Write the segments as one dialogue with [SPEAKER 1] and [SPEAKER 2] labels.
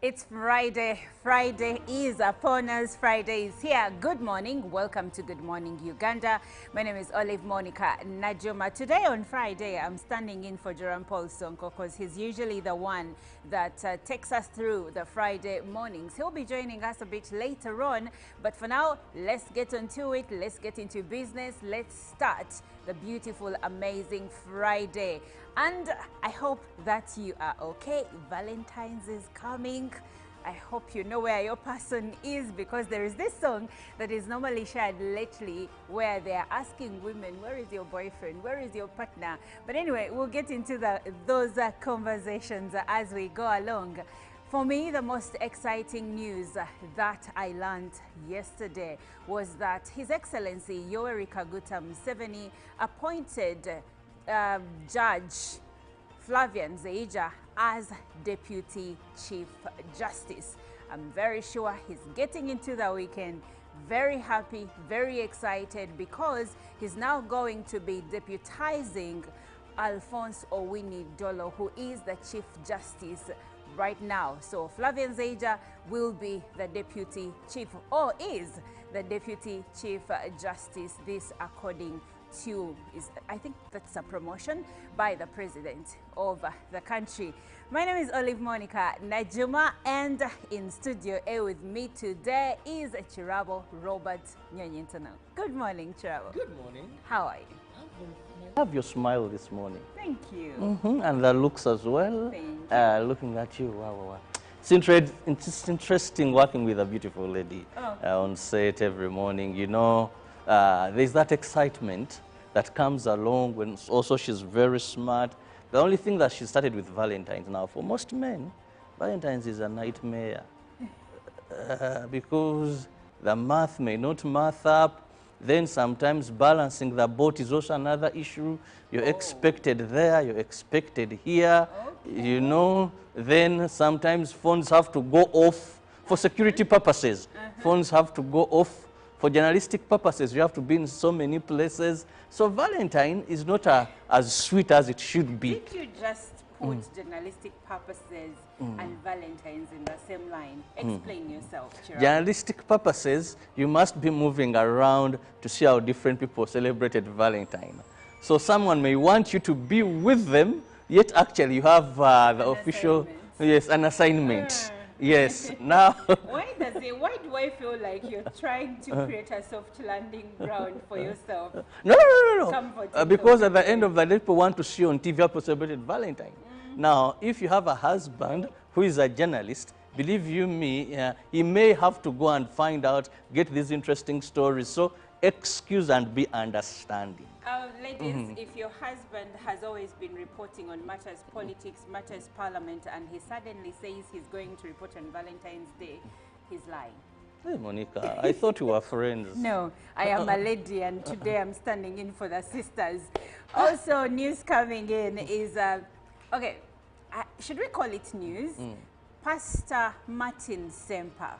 [SPEAKER 1] It's Friday. Friday is upon us. Friday is here. Good morning. Welcome to Good Morning Uganda. My name is Olive Monica Najuma. Today on Friday, I'm standing in for Jerome Paul Sonko because he's usually the one that takes us through the Friday mornings. He'll be joining us a bit later on. But for now, let's get onto it. Let's get into business. Let's start the beautiful, amazing Friday. And I hope that you are okay. Valentine's is coming. I hope you know where your person is, because there is this song that is normally shared lately where they are asking women, where is your boyfriend? Where is your partner? But anyway, we'll get into those conversations as we go along. For me, the most exciting news that I learned yesterday was that His Excellency Yoweri Kaguta Museveni appointed Judge Flavian Nzeija as Deputy Chief Justice. I'm very sure he's getting into the weekend very happy, very excited, because he's now going to be deputizing Alphonse Owini Dolo, who is the Chief Justice right now. So Flavian Nzeija will be the Deputy Chief, or is the Deputy Chief Justice, this according to, I think that's a promotion by the President of the country. My name is Olive Monica Najuma, and in Studio A with me today is Chirabo Robert Nyonyintana. Good morning, Chirabo.
[SPEAKER 2] Good morning.
[SPEAKER 1] How are you?
[SPEAKER 2] I have your smile this morning.
[SPEAKER 1] Thank you.
[SPEAKER 2] And the looks as well.
[SPEAKER 1] Thank you.
[SPEAKER 2] Looking at you, wow. It's interesting working with a beautiful lady on set every morning. You know, there's that excitement that comes along when also she's very smart. The only thing that she started with Valentine's now, for most men, Valentine's is a nightmare because the math may not math up. Then sometimes balancing the boat is also another issue. You're expected there, you're expected here, you know. Then sometimes phones have to go off for security purposes. Phones have to go off for journalistic purposes. You have to be in so many places. So Valentine is not as sweet as it should be.
[SPEAKER 1] Did you just put journalistic purposes and Valentine's in the same line? Explain yourself, Chirabo.
[SPEAKER 2] Journalistic purposes, you must be moving around to see how different people celebrated Valentine. So someone may want you to be with them, yet actually you have the official, an assignment. Yes, now.
[SPEAKER 1] Why do I feel like you're trying to create a soft landing ground for yourself?
[SPEAKER 2] No. Because at the end of the day, people want to see on TV how celebrated Valentine. Now, if you have a husband who is a journalist, believe you me, he may have to go and find out, get these interesting stories. So excuse and be understanding.
[SPEAKER 1] Ladies, if your husband has always been reporting on matters politics, matters parliament, and he suddenly says he's going to report on Valentine's Day, he's lying.
[SPEAKER 2] Hey, Monica, I thought you were friends.
[SPEAKER 1] No, I am a lady, and today I'm standing in for the sisters. Also, news coming in is, should we call it news? Pastor Martin Semper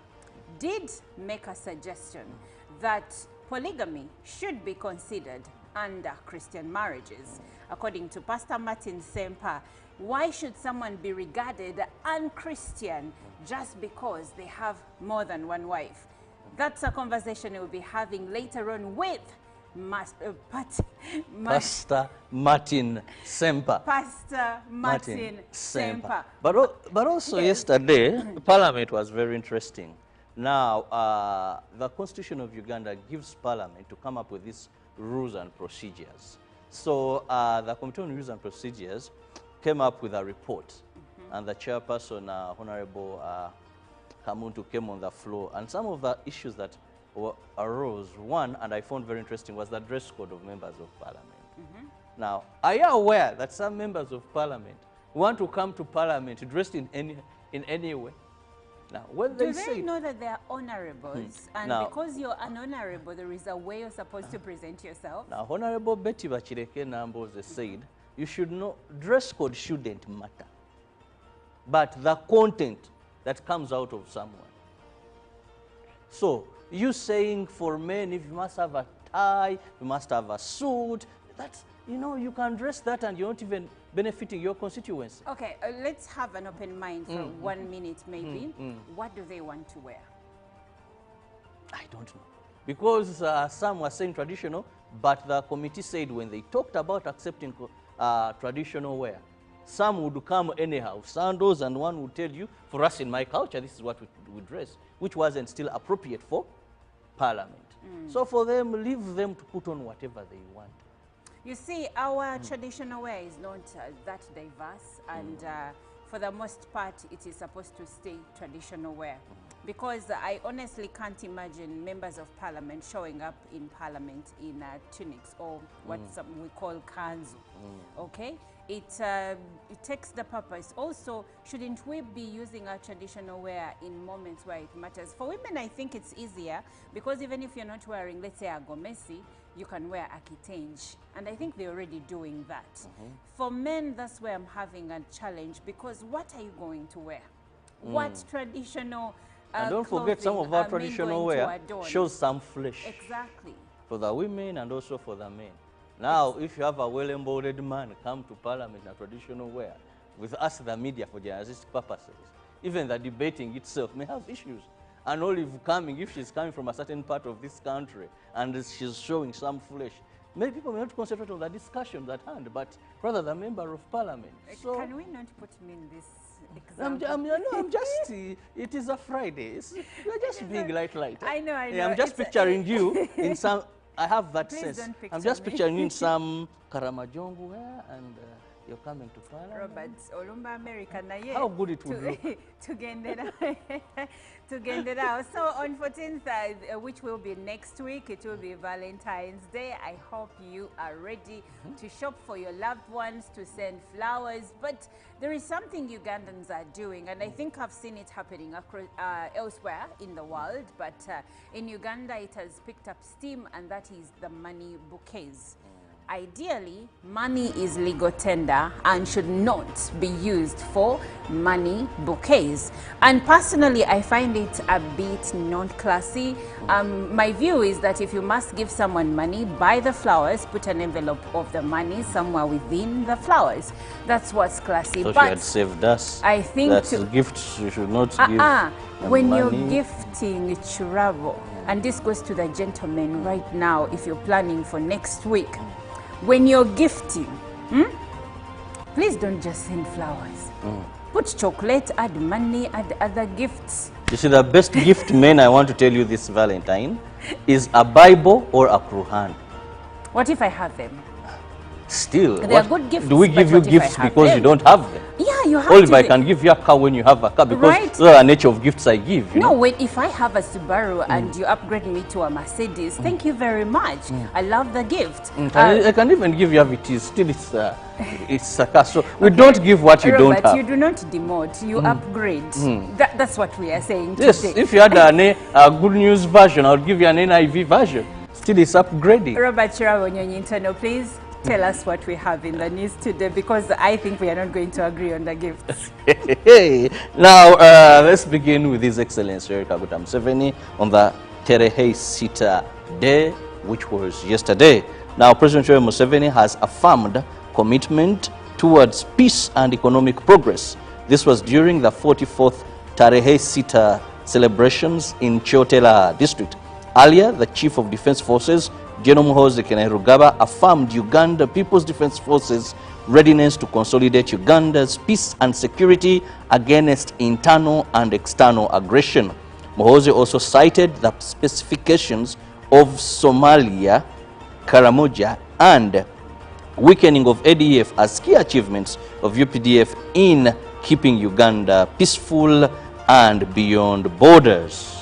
[SPEAKER 1] did make a suggestion that polygamy should be considered under Christian marriages. According to Pastor Martin Semper, why should someone be regarded unchristian just because they have more than one wife? That's a conversation we'll be having later on with
[SPEAKER 2] Pastor Martin Semper.
[SPEAKER 1] Pastor Martin Semper.
[SPEAKER 2] But also yesterday, Parliament was very interesting. Now, the Constitution of Uganda gives Parliament to come up with these rules and procedures. So the Committee on Rules and Procedures came up with a report, and the chairperson, Honorable Kamuntu, came on the floor. And some of the issues that arose, one, and I found very interesting, was the dress code of members of Parliament. Now, are you aware that some members of Parliament want to come to Parliament dressed in any way? Now, when
[SPEAKER 1] do they know that they are honorables? And
[SPEAKER 2] now,
[SPEAKER 1] because you're an honorable, there is a way you're supposed to present yourself?
[SPEAKER 2] Now, Honorable Betty Bachireke Namboze said, you should know, dress code shouldn't matter, but the content that comes out of someone. So, you saying for men, if you must have a tie, you must have a suit, that's, you know, you can dress that and you don't even benefiting your constituency.
[SPEAKER 1] Okay, let's have an open mind for 1 minute maybe. What do they want to wear?
[SPEAKER 2] I don't know. Because some were saying traditional, but the committee said when they talked about accepting traditional wear, some would come anyhow, sandals, and one would tell you, for us in my culture, this is what we dress, which wasn't still appropriate for Parliament. So for them, leave them to put on whatever they want.
[SPEAKER 1] You see, our traditional wear is not that diverse, and for the most part, it is supposed to stay traditional wear. Because I honestly can't imagine members of Parliament showing up in Parliament in tunics or what some we call kanzu. Okay, it takes the purpose. Also, shouldn't we be using our traditional wear in moments where it matters? For women, I think it's easier because even if you're not wearing, let's say, a gomesi, you can wear a kitenji, and I think they're already doing that. For men, that's where I'm having a challenge, because what are you going to wear? What traditional
[SPEAKER 2] and don't forget, some of our traditional wear shows some flesh.
[SPEAKER 1] Exactly.
[SPEAKER 2] For the women and also for the men. Now, if you have a well-embodied man come to Parliament in a traditional wear, with us, the media, for journalistic purposes, even the debating itself may have issues. And Olive coming, if she's coming from a certain part of this country and she's showing some flesh, many people may not concentrate on the discussions at hand, but rather the member of Parliament. So,
[SPEAKER 1] can we not put me in this example?
[SPEAKER 2] I'm just, it is a Friday. You're just being light.
[SPEAKER 1] I know.
[SPEAKER 2] Yeah, I'm just picturing you in some, I have that
[SPEAKER 1] Please
[SPEAKER 2] sense.
[SPEAKER 1] don't picture
[SPEAKER 2] I'm just
[SPEAKER 1] me.
[SPEAKER 2] picturing you in some Karamajongo wear and you're coming to Parliament.
[SPEAKER 1] Robert Olumba America na ye.
[SPEAKER 2] How good it would look.
[SPEAKER 1] To get it out. So on 14th, which will be next week, it will be Valentine's Day. I hope you are ready to shop for your loved ones, to send flowers. But there is something Ugandans are doing, and I think I've seen it happening across, elsewhere in the world. But in Uganda, it has picked up steam, and that is the money bouquets. Ideally, money is legal tender and should not be used for money bouquets. And personally, I find it a bit non-classy. My view is that if you must give someone money, buy the flowers, put an envelope of the money somewhere within the flowers. That's what's classy.
[SPEAKER 2] So
[SPEAKER 1] but
[SPEAKER 2] you had saved us.
[SPEAKER 1] I think
[SPEAKER 2] that's gifts you should not give.
[SPEAKER 1] When
[SPEAKER 2] money.
[SPEAKER 1] you're gifting travel, and this goes to the gentlemen right now, if you're planning for next week, when you're gifting, please don't just send flowers. Put chocolate, add money, add other gifts.
[SPEAKER 2] You see, the best gift, men, I want to tell you this Valentine, is a Bible or a Quran.
[SPEAKER 1] What if I have them?
[SPEAKER 2] Still,
[SPEAKER 1] They are good gifts,
[SPEAKER 2] do we give you
[SPEAKER 1] but what if I
[SPEAKER 2] gifts
[SPEAKER 1] have
[SPEAKER 2] because
[SPEAKER 1] them?
[SPEAKER 2] you don't have them?
[SPEAKER 1] Yeah, you have
[SPEAKER 2] Only
[SPEAKER 1] to.
[SPEAKER 2] if I can give you a car when you have a car, because
[SPEAKER 1] Right.
[SPEAKER 2] those are the nature of gifts I give. You know?
[SPEAKER 1] If I have a Subaru and you upgrade me to a Mercedes, thank you very much. I love the gift.
[SPEAKER 2] I can even give you a VT. Still, it's a car. So we don't give what you don't
[SPEAKER 1] Robert,
[SPEAKER 2] have.
[SPEAKER 1] you do not demote, you upgrade. That's what we are saying
[SPEAKER 2] Yes,
[SPEAKER 1] today.
[SPEAKER 2] if you had a good news version, I'll give you an NIV version. Still, it's upgrading.
[SPEAKER 1] Robert Chirabo Nyonyintono, please tell us what we have in the news today, because I think we are not going to agree on the gifts.
[SPEAKER 2] Now, let's begin with His Excellency Yoweri Kaguta Museveni on the Tarehe Sita Day, which was yesterday. Now, President Yoweri Museveni has affirmed commitment towards peace and economic progress. This was during the 44th Tarehe Sita celebrations in Kyotera district. Earlier, the Chief of Defense Forces, General Muhoozi Kainerugaba, affirmed Uganda People's Defense Forces' readiness to consolidate Uganda's peace and security against internal and external aggression. Muhoozi also cited the specifications of Somalia, Karamoja, and weakening of ADF as key achievements of UPDF in keeping Uganda peaceful and beyond borders.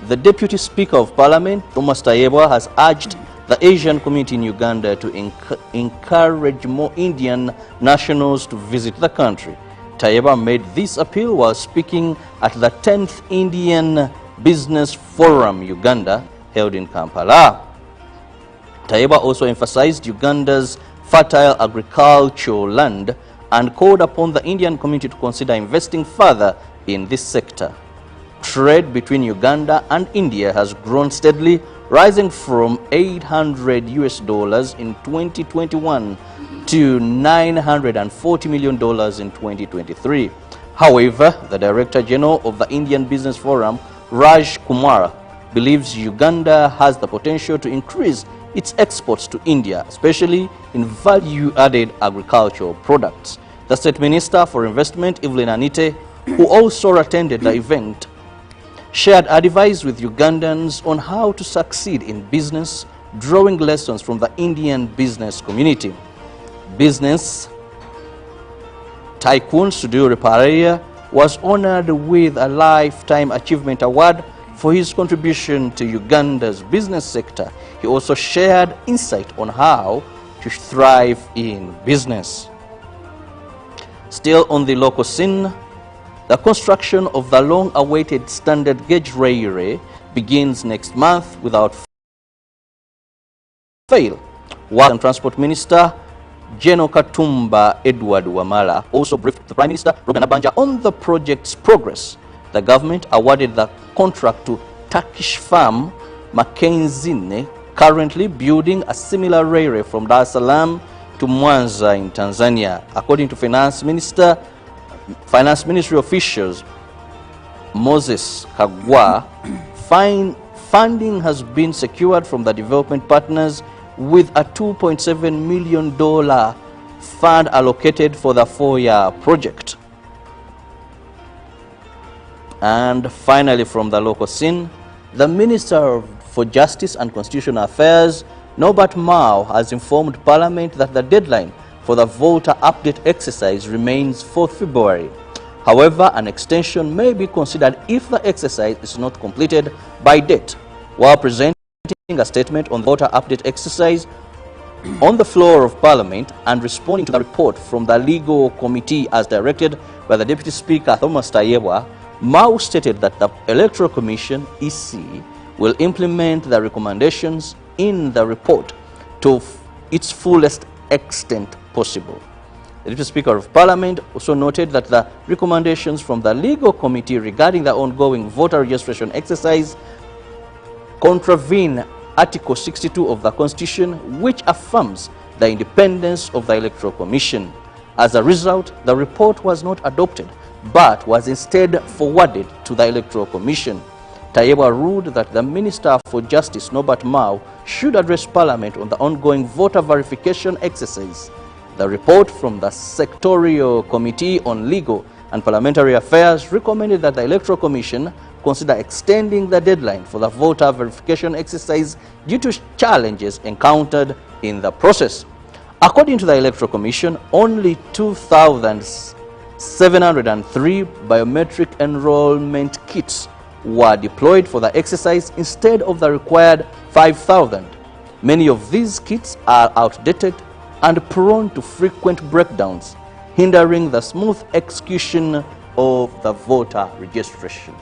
[SPEAKER 2] The Deputy Speaker of Parliament, Thomas Tayebwa, has urged the Asian community in Uganda to encourage more Indian nationals to visit the country. Tayebwa made this appeal while speaking at the 10th Indian Business Forum Uganda held in Kampala. Tayebwa also emphasized Uganda's fertile agricultural land and called upon the Indian community to consider investing further in this sector. Trade between Uganda and India has grown steadily, rising from $800 in 2021 to $940 million in 2023. However, the Director General of the Indian Business Forum, Raj Kumar, believes Uganda has the potential to increase its exports to India, especially in value-added agricultural products. The State Minister for Investment, Evelyn Anite, who also attended the event, shared advice with Ugandans on how to succeed in business, drawing lessons from the Indian business community. Business tycoon Sudhir Pareya was honored with a Lifetime Achievement Award for his contribution to Uganda's business sector. He also shared insight on how to thrive in business. Still on the local scene, the construction of the long-awaited standard gauge railway begins next month without fail. Works and Transport Minister General Katumba Edward Wamala also briefed the Prime Minister Robert Nabanja on the project's progress. The government awarded the contract to Turkish firm Mackenzie, currently building a similar railway from Dar es Salaam to Mwanza in Tanzania. According to Finance Ministry officials, Moses Kagwa, funding has been secured from the development partners with a $2.7 million fund allocated for the 4-year project. And finally, from the local scene, the Minister for Justice and Constitutional Affairs, Norbert Mao, has informed Parliament that the deadline for the voter update exercise remains 4th February. However, an extension may be considered if the exercise is not completed by date. While presenting a statement on the voter update exercise on the floor of Parliament and responding to the report from the Legal Committee as directed by the Deputy Speaker Thomas Tayebwa, Mao stated that the Electoral Commission, EC, will implement the recommendations in the report to its fullest extent possible. The Deputy Speaker of Parliament also noted that the recommendations from the Legal Committee regarding the ongoing voter registration exercise contravene Article 62 of the Constitution, which affirms the independence of the Electoral Commission. As a result, the report was not adopted, but was instead forwarded to the Electoral Commission. Tayebwa ruled that the Minister for Justice, Norbert Mao, should address Parliament on the ongoing voter verification exercise. The report from the Sectorial Committee on Legal and Parliamentary Affairs recommended that the Electoral Commission consider extending the deadline for the voter verification exercise due to challenges encountered in the process. According to the Electoral Commission, only 2,703 biometric enrollment kits were deployed for the exercise instead of the required 5,000. Many of these kits are outdated and prone to frequent breakdowns, hindering the smooth execution of the voter registration.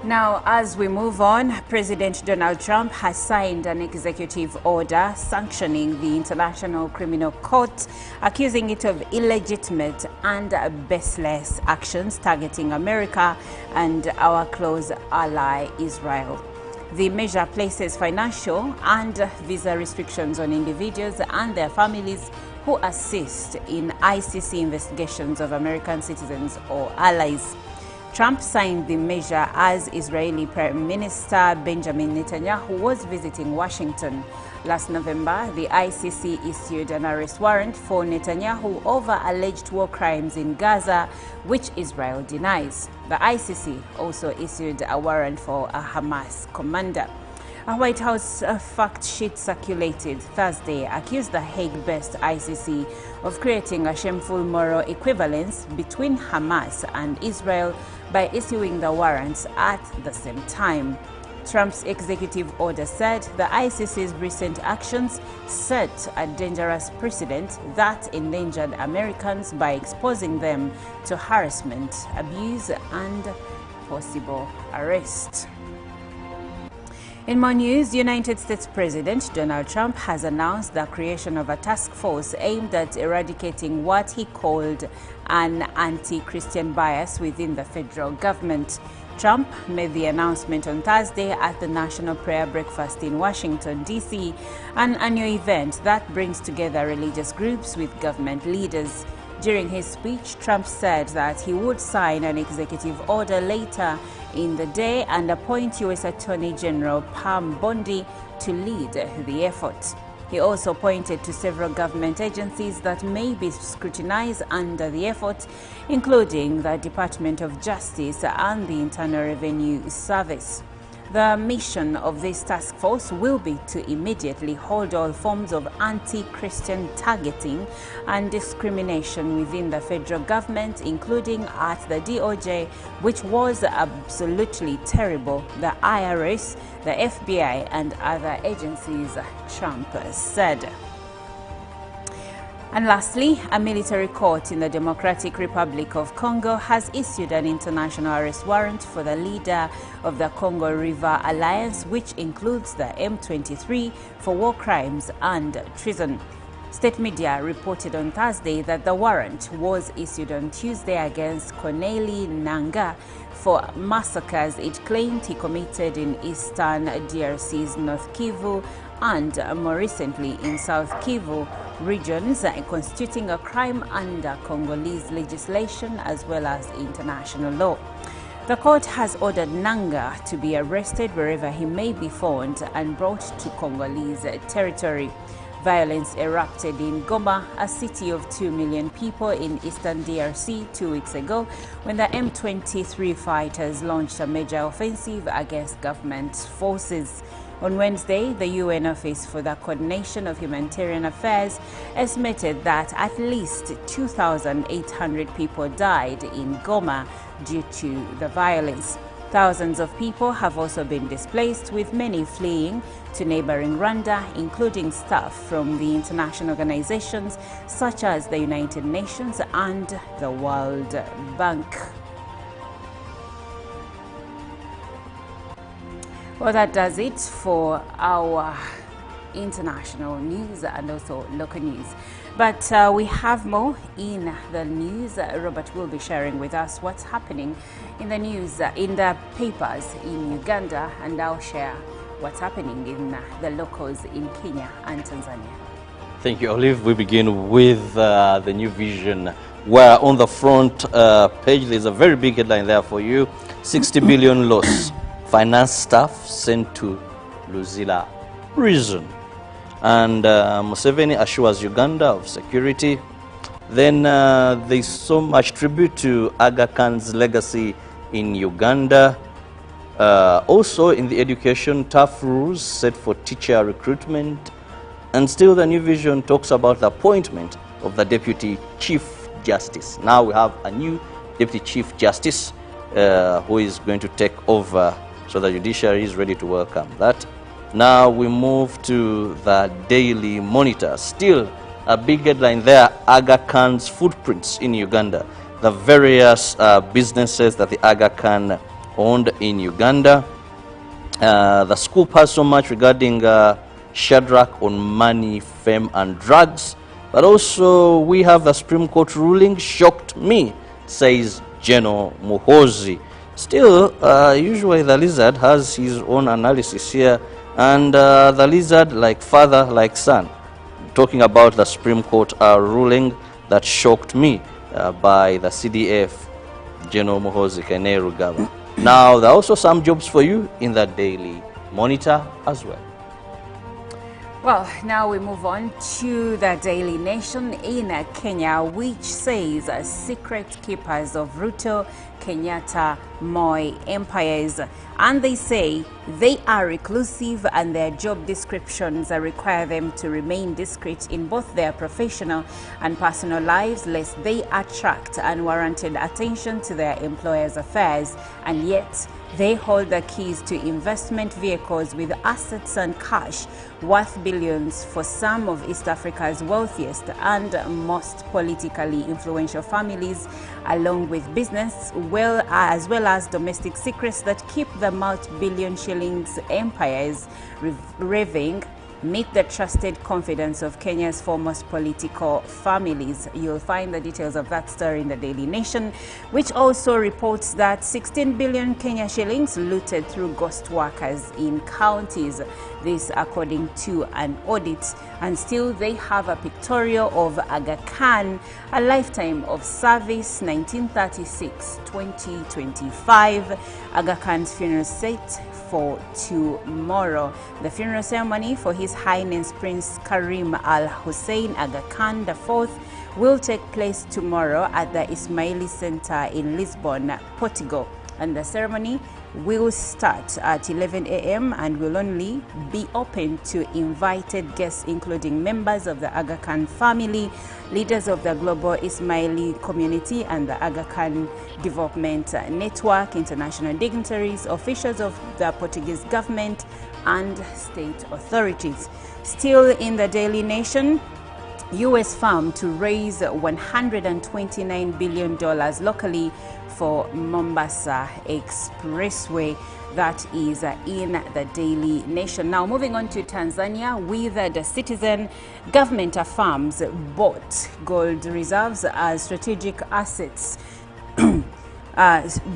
[SPEAKER 1] Now, as we move on, President Donald Trump has signed an executive order sanctioning the International Criminal Court, accusing it of illegitimate and baseless actions targeting America and our close ally, Israel. The measure places financial and visa restrictions on individuals and their families who assist in ICC investigations of American citizens or allies. Trump signed the measure as Israeli Prime Minister Benjamin Netanyahu was visiting Washington. Last November, the ICC issued an arrest warrant for Netanyahu over alleged war crimes in Gaza, which Israel denies. The ICC also issued a warrant for a Hamas commander. A White House fact sheet circulated Thursday accused the Hague-based ICC of creating a shameful moral equivalence between Hamas and Israel by issuing the warrants at the same time. Trump's executive order said the ICC's recent actions set a dangerous precedent that endangered Americans by exposing them to harassment, abuse, and possible arrest. In more news, United States President Donald Trump has announced the creation of a task force aimed at eradicating what he called an anti-Christian bias within the federal government. Trump made the announcement on Thursday at the National Prayer Breakfast in Washington, D.C., an annual event that brings together religious groups with government leaders. During his speech, Trump said that he would sign an executive order later in the day and appoint U.S. Attorney General Pam Bondi to lead the effort. He also pointed to several government agencies that may be scrutinized under the effort, including the Department of Justice and the Internal Revenue Service. The mission of this task force will be to immediately hold all forms of anti-Christian targeting and discrimination within the federal government, including at the DOJ, which was absolutely terrible, the IRS, the FBI, and other agencies, Trump said. And lastly, a military court in the Democratic Republic of Congo has issued an international arrest warrant for the leader of the Congo River Alliance, which includes the M23, for war crimes and treason. State media reported on Thursday that the warrant was issued on Tuesday against Corneille Nangaa for massacres it claimed he committed in eastern DRC's North Kivu and more recently in South Kivu regions, constituting a crime under Congolese legislation as well as international law. The court has ordered Nangaa to be arrested wherever he may be found and brought to Congolese territory. Violence erupted in Goma, a city of 2 million people in eastern DRC 2 weeks ago, when the M23 fighters launched a major offensive against government forces. On Wednesday, the UN Office for the Coordination of Humanitarian Affairs estimated that at least 2,800 people died in Goma due to the violence. Thousands of people have also been displaced, with many fleeing to neighboring Rwanda, including staff from the international organizations such as the United Nations and the World Bank. Well, that does it for our international news and also local news. But we have more in the news. Robert will be sharing with us what's happening in the news, in the papers in Uganda, and I'll share what's happening in the locals in Kenya and Tanzania.
[SPEAKER 2] Thank you, Olive. We begin with the New Vision, where on the front page there's a very big headline there for you: 60 billion loss. Finance staff sent to Luzira prison. And Museveni assures Uganda of security. Then there's so much tribute to Aga Khan's legacy in Uganda. Also in the education, tough rules set for teacher recruitment. And still the New Vision talks about the appointment of the Deputy Chief Justice. Now we have a new Deputy Chief Justice who is going to take over. So the judiciary is ready to welcome that. Now we move to the Daily Monitor. Still a big headline there: Aga Khan's footprints in Uganda. The various businesses that the Aga Khan owned in Uganda. The scoop has so much regarding Shadrach on money, fame and drugs. But also we have the Supreme Court ruling shocked me, says General Muhoozi. Still, usually the Lizard has his own analysis here, and the Lizard, like father, like son, talking about the Supreme Court ruling that shocked me by the CDF, General Muhoozi Kainerugaba. Now, there are also some jobs for you in the Daily Monitor as well.
[SPEAKER 1] Well, now we move on to the Daily Nation in Kenya, which says secret keepers of Ruto, Kenyatta, Moi empires. And they say they are reclusive and their job descriptions require them to remain discreet in both their professional and personal lives, lest they attract unwarranted attention to their employers' affairs. And yet, they hold the keys to investment vehicles with assets and cash worth billions for some of East Africa's wealthiest and most politically influential families, along with business, as well as domestic secrets that keep the multi-billion shillings empires raving meet the trusted confidence of Kenya's foremost political families. You'll find the details of that story in the Daily Nation, which also reports that 16 billion Kenya shillings looted through ghost workers in counties. This according to an audit. And still they have a pictorial of Aga Khan, a lifetime of service, 1936-2025. Aga Khan's funeral set for tomorrow. The funeral ceremony for His Highness Prince Karim Al Hussein Aga Khan IV will take place tomorrow at the Ismaili Center in Lisbon, Portugal. And the ceremony will start at 11 a.m. and will only be open to invited guests, including members of the Aga Khan family, leaders of the global Ismaili community and the Aga Khan Development Network, international dignitaries, officials of the Portuguese government, and state authorities. Still in the Daily Nation, U.S. firm to raise $129 billion locally for Mombasa Expressway. That is in the Daily Nation. Now moving on to Tanzania, with the Citizen, government affirms bought gold reserves as strategic assets.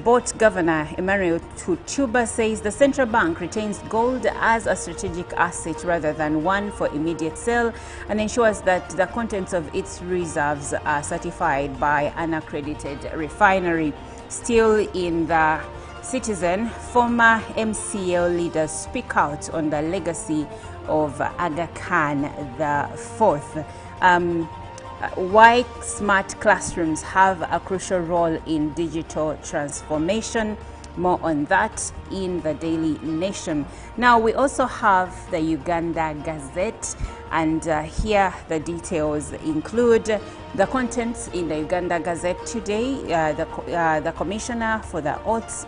[SPEAKER 1] Both Governor Emmanuel Tutuba says the central bank retains gold as a strategic asset rather than one for immediate sale, and ensures that the contents of its reserves are certified by an accredited refinery. Still in the Citizen, former MCL leaders speak out on the legacy of Aga Khan IV. Why smart classrooms have a crucial role in digital transformation. More on that in the Daily Nation. Now we also have the Uganda Gazette, and here the details include the contents in the Uganda Gazette today. The Commissioner for the Oaths,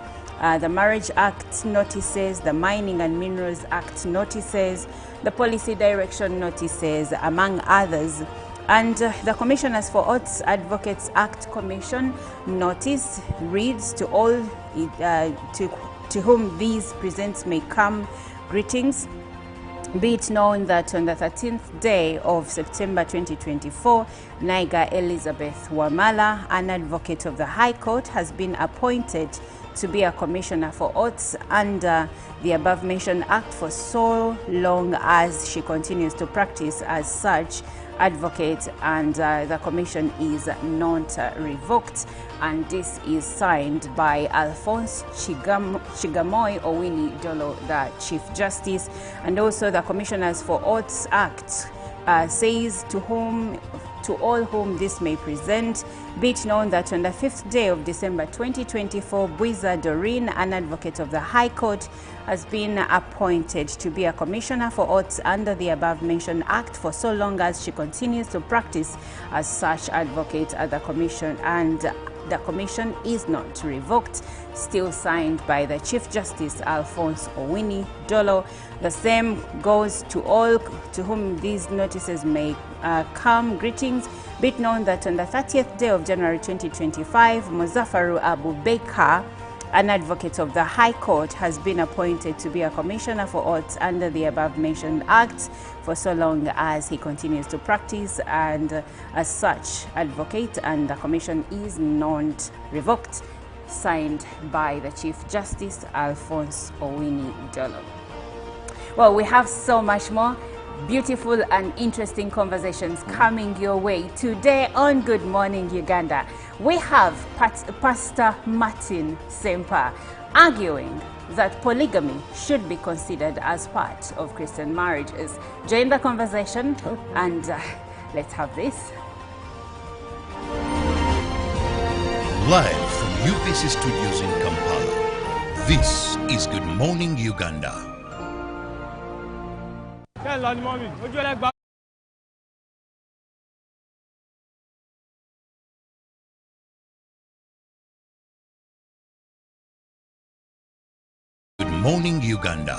[SPEAKER 1] the Marriage Act notices, the Mining and Minerals Act notices, the Policy Direction notices, among others. And the Commissioners for Oaths Advocates Act Commission notice reads to all to whom these presents may come greetings. Be it known that on the 13th day of September 2024, Naiga Elizabeth Wamala, an advocate of the High Court, has been appointed to be a Commissioner for Oaths under the above-mentioned Act for so long as she continues to practice as such advocate, and the commission is not revoked. And this is signed by Alphonse Chigamoy Owini Dolo, the Chief Justice. And also the Commissioners for Oaths Act says to all whom this may present, be it known that on the 5th day of December 2024, Buiza Doreen, an advocate of the High Court, has been appointed to be a Commissioner for Oaths under the above-mentioned Act for so long as she continues to practice as such advocate at the Commission, and the Commission is not revoked. Still signed by the Chief Justice Alphonse Owini Dolo. The same goes to all to whom these notices may come greetings. Be it known that on the 30th day of January 2025, Muzaffaru Abu Baker, an advocate of the High Court, has been appointed to be a Commissioner for Oaths under the above-mentioned Act for so long as he continues to practice and as such advocate, and the commission is not revoked. Signed by the Chief Justice Alphonse Owini Dolo. Well, we have so much more beautiful and interesting conversations coming your way today on Good Morning Uganda. We have Pastor Martin Semper arguing that polygamy should be considered as part of Christian marriages. Join the conversation and let's have this.
[SPEAKER 3] Live from UBC Studios in Kampala, this is Good Morning Uganda. Good Morning Uganda.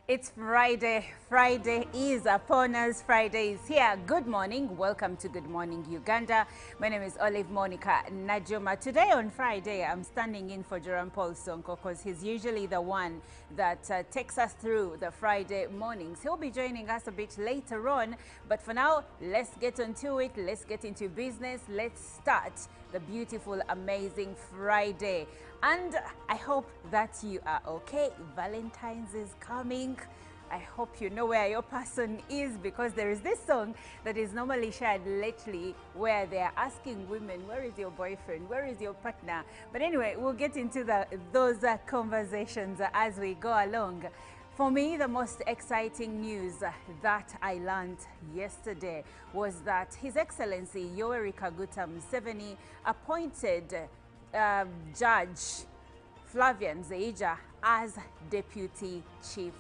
[SPEAKER 1] It's Friday. Friday is upon us. Friday is here. Good morning. Welcome to Good Morning Uganda. My name is Olive Monica Najuma. Today on Friday, I'm standing in for Jerome Paul Sonko because he's usually the one that takes us through the Friday mornings. He'll be joining us a bit later on. But for now, let's get into it. Let's get into business. Let's start the beautiful, amazing Friday. And I hope that you are okay. Valentine's is coming. I hope you know where your person is, because there is this song that is normally shared lately where they are asking women, where is your boyfriend? Where is your partner? But anyway, we'll get into those conversations as we go along. For me, the most exciting news that I learned yesterday was that His Excellency Yoweri Kaguta Museveni appointed Judge Flavian Nzeija as Deputy Chief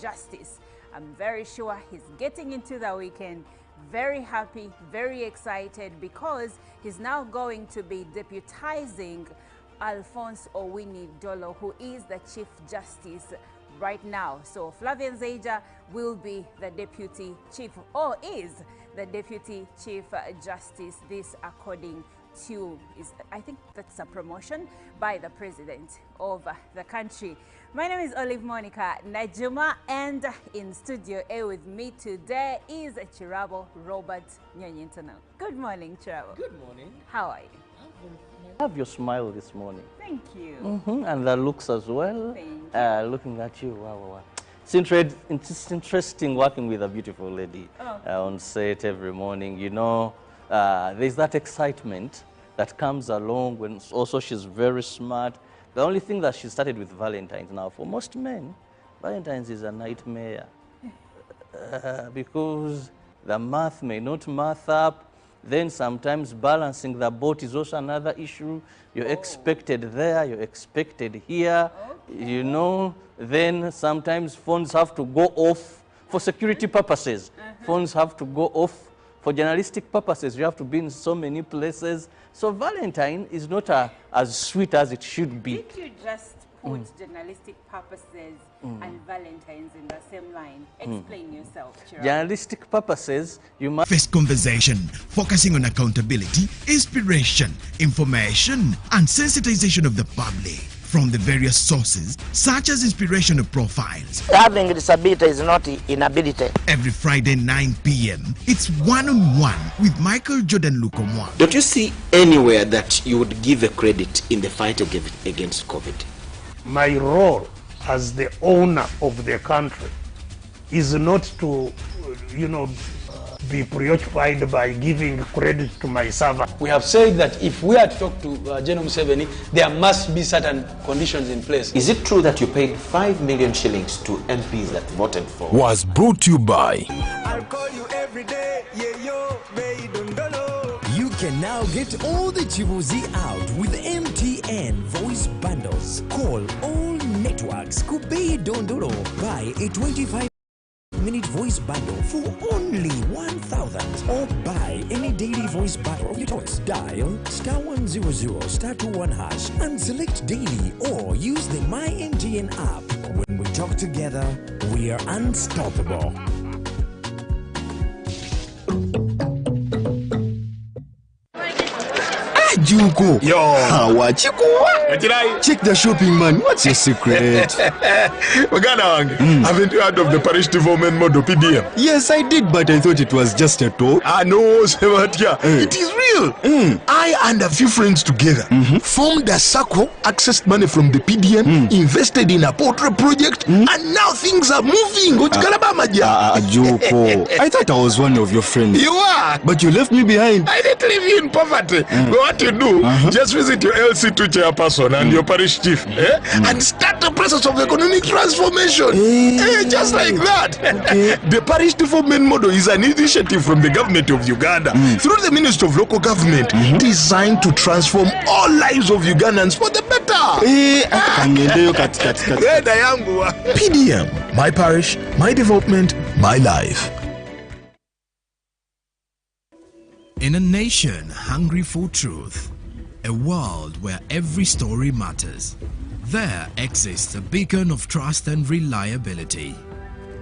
[SPEAKER 1] Justice. I'm very sure he's getting into the weekend very happy, very excited, because he's now going to be deputizing Alphonse Owini Dolo, who is the Chief Justice right now. So Flavian Nzeija will be the Deputy Chief, or is the Deputy Chief Justice, this according to, I think that's a promotion by the President of the country. My name is Olive Monica Najuma, and in Studio A with me today is Chirabo Robert Nyonyintono. Good morning, Chirabo.
[SPEAKER 2] Good morning.
[SPEAKER 1] How are you?
[SPEAKER 2] I love your smile this morning.
[SPEAKER 1] Thank you.
[SPEAKER 2] And the looks as well.
[SPEAKER 1] Thank you.
[SPEAKER 2] Looking at you, wow. It's interesting working with a beautiful lady on set every morning. You know, there's that excitement that comes along when also she's very smart. The only thing that she started with Valentine's now, for most men, Valentine's is a nightmare because the math may not math up. Then sometimes balancing the boat is also another issue. You're expected there, you're expected here, you know. Then sometimes phones have to go off for security purposes. Phones have to go off for journalistic purposes. You have to be in so many places. So Valentine is not as sweet as it should be.
[SPEAKER 1] Did you just put journalistic purposes and Valentine's in the same line? Explain yourself, Chirabo.
[SPEAKER 2] Journalistic purposes, you must...
[SPEAKER 4] First conversation, focusing on accountability, inspiration, information, and sensitization of the public from the various sources, such as inspirational profiles.
[SPEAKER 5] Having a disability is not inability.
[SPEAKER 4] Every Friday, 9 p.m., it's one-on-one with Michael Jordan Lukomwa.
[SPEAKER 6] Don't you see anywhere that you would give a credit in the fight against COVID?
[SPEAKER 7] My role as the owner of the country is not to, be preoccupied by giving credit to my servant.
[SPEAKER 8] We have said that if we are to talk to General Museveni, there must be certain conditions in place.
[SPEAKER 6] Is it true that you paid 5 million shillings to MPs that voted for?
[SPEAKER 9] Was brought to you by...
[SPEAKER 10] I'll call you every day, yeah, yo, baby, dundolo.
[SPEAKER 11] You can now get all the Chibuzi out with MTN voice bundles. Call all networks, Kubei Dondolo. Buy a 25-minute voice bundle for only 1,000, or buy any daily voice bundle of your choice. Dial *100 *21# and select daily, or use the My MTN app. When we talk together, we are unstoppable.
[SPEAKER 9] Juko. Yo. Check the shopping, man. What's your secret?
[SPEAKER 12] Haven't you heard of the parish development model PDM?
[SPEAKER 9] Yes, I did, but I thought it was just a talk.
[SPEAKER 12] No, Sebatia. It is real. I and a few friends together formed a circle, accessed money from the PDM, invested in a portrait project, and now things are moving.
[SPEAKER 9] Juko. I thought I was one of your friends.
[SPEAKER 12] You are.
[SPEAKER 9] But you left me behind.
[SPEAKER 12] I didn't leave you in poverty. What you do, just visit your LC2 chairperson and your parish chief and start the process of economic transformation. Just like that. The parish development model is an initiative from the government of Uganda through the Ministry of Local Government designed to transform all lives of Ugandans for the better.
[SPEAKER 9] PDM, my parish, my development, my life.
[SPEAKER 4] In a nation hungry for truth, a world where every story matters, there exists a beacon of trust and reliability.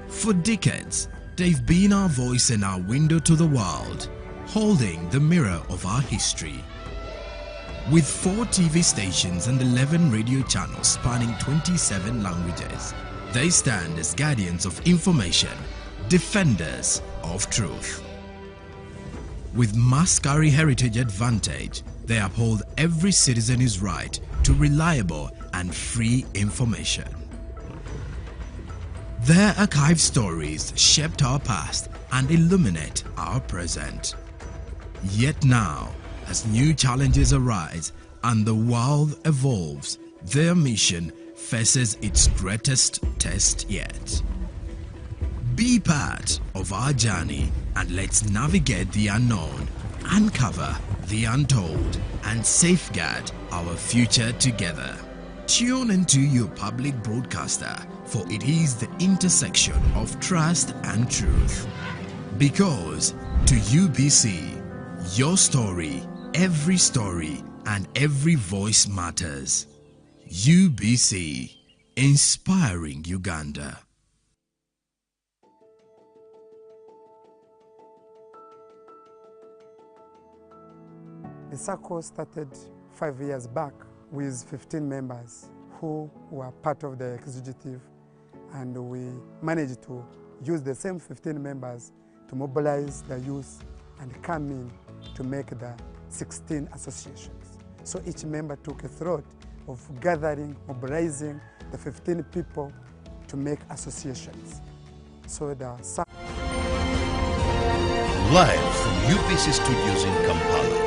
[SPEAKER 4] For decades, they've been our voice and our window to the world, holding the mirror of our history. With 4 TV stations and 11 radio channels spanning 27 languages, they stand as guardians of information, defenders of truth. With Mascari Heritage Advantage, they uphold every citizen's right to reliable and free information. Their archive stories shaped our past and illuminate our present. Yet now, as new challenges arise and the world evolves, their mission faces its greatest test yet. Be part of our journey and let's navigate the unknown, uncover the untold, and safeguard our future together. Tune into your public broadcaster, for it is the intersection of trust and truth. Because to UBC, your story, every story, and every voice matters. UBC, inspiring Uganda.
[SPEAKER 13] The circle started 5 years back with 15 members who were part of the executive, and we managed to use the same 15 members to mobilize the youth and come in to make the 16 associations. So each member took a thought of gathering, mobilizing the 15 people to make associations. So the
[SPEAKER 3] Live from UBC Studios in Kampala,